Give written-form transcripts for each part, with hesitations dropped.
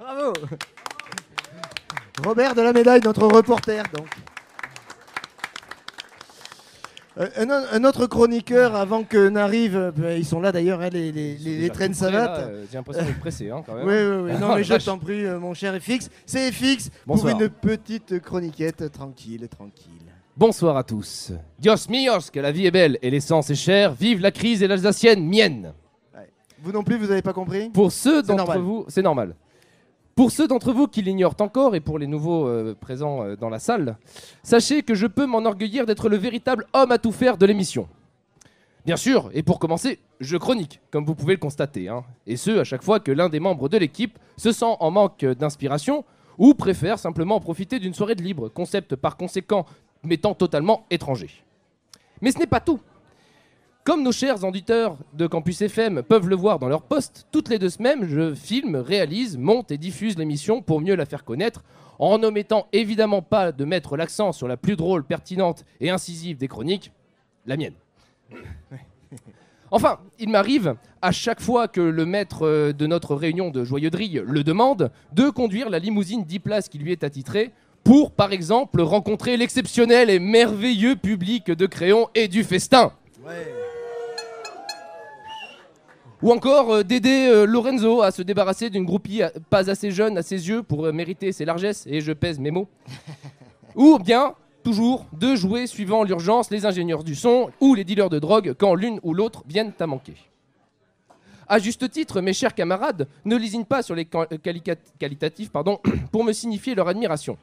Bravo. Robert de la Médaille, notre reporter, donc. Un autre chroniqueur, avant que n'arrive, ils sont là d'ailleurs, hein, les traînes savates. J'ai l'impression d'être pressé, hein, quand même. Oui. Non, mais je t'en prie, mon cher FX. C'est FX pour une petite chroniquette tranquille. Bonsoir à tous. Dios míos, que la vie est belle et l'essence est chère. Vive la crise et l'alsacienne mienne. Ouais. Vous non plus, vous n'avez pas compris? Pour ceux d'entre vous, c'est normal. Pour ceux d'entre vous qui l'ignorent encore et pour les nouveaux présents dans la salle, sachez que je peux m'enorgueillir d'être le véritable homme à tout faire de l'émission. Bien sûr, et pour commencer, je chronique, comme vous pouvez le constater, hein, et ce, à chaque fois que l'un des membres de l'équipe se sent en manque d'inspiration ou préfère simplement profiter d'une soirée de libre, concept par conséquent m'étant totalement étranger. Mais ce n'est pas tout. Comme nos chers auditeurs de Campus FM peuvent le voir dans leur poste, toutes les 2 semaines, je filme, réalise, monte et diffuse l'émission pour mieux la faire connaître, en n'omettant évidemment pas de mettre l'accent sur la plus drôle, pertinente et incisive des chroniques, la mienne. Enfin, il m'arrive, à chaque fois que le maître de notre réunion de joyeuderie le demande, de conduire la limousine 10 places qui lui est attitrée pour, par exemple, rencontrer l'exceptionnel et merveilleux public de Créon et du Festin. Ouais. Ou encore d'aider Lorenzo à se débarrasser d'une groupie pas assez jeune à ses yeux pour mériter ses largesses, et je pèse mes mots. Ou bien, toujours, de jouer suivant l'urgence les ingénieurs du son ou les dealers de drogue quand l'une ou l'autre viennent à manquer. À juste titre, mes chers camarades ne lésinent pas sur les qualitatifs pour me signifier leur admiration.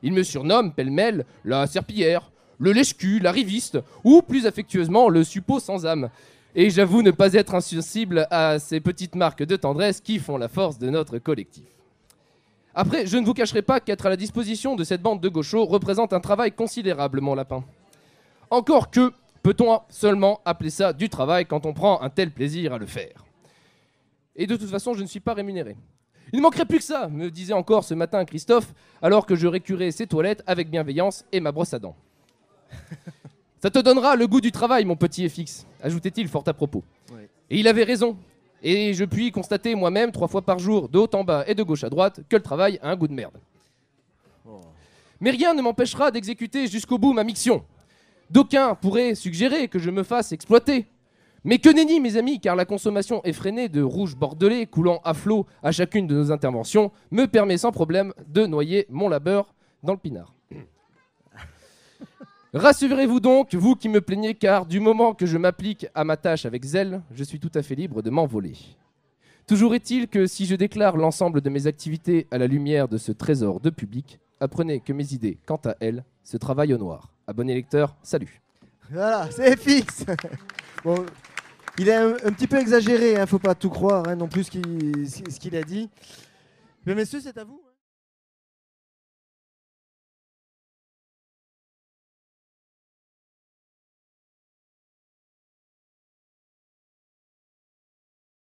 Ils me surnomment pêle-mêle la serpillière, le lèche-cul, la riviste, ou plus affectueusement le suppôt sans âme. Et j'avoue ne pas être insensible à ces petites marques de tendresse qui font la force de notre collectif. Après, je ne vous cacherai pas qu'être à la disposition de cette bande de gauchos représente un travail considérable, mon lapin. Encore que, peut-on seulement appeler ça du travail quand on prend un tel plaisir à le faire? Et de toute façon, je ne suis pas rémunéré. Il ne manquerait plus que ça, me disait encore ce matin Christophe, alors que je récurais ses toilettes avec bienveillance et ma brosse à dents. Ça te donnera le goût du travail, mon petit FX, ajoutait-il fort à propos. Ouais. Et il avait raison. Et je puis constater moi-même 3 fois par jour, de haut en bas et de gauche à droite, que le travail a un goût de merde. Oh. Mais rien ne m'empêchera d'exécuter jusqu'au bout ma mission. D'aucuns pourraient suggérer que je me fasse exploiter. Mais que nenni, mes amis, car la consommation effrénée de rouge bordelais coulant à flot à chacune de nos interventions me permet sans problème de noyer mon labeur dans le pinard. Rassurez-vous donc, vous qui me plaignez, car du moment que je m'applique à ma tâche avec zèle, je suis tout à fait libre de m'envoler. Toujours est-il que si je déclare l'ensemble de mes activités à la lumière de ce trésor de public, apprenez que mes idées, quant à elles, se travaillent au noir. Abonnés lecteurs, salut. Voilà, c'est FX. Bon, il est un petit peu exagéré, hein, faut pas tout croire, hein, non plus ce qu'il a dit. Mais messieurs, c'est à vous.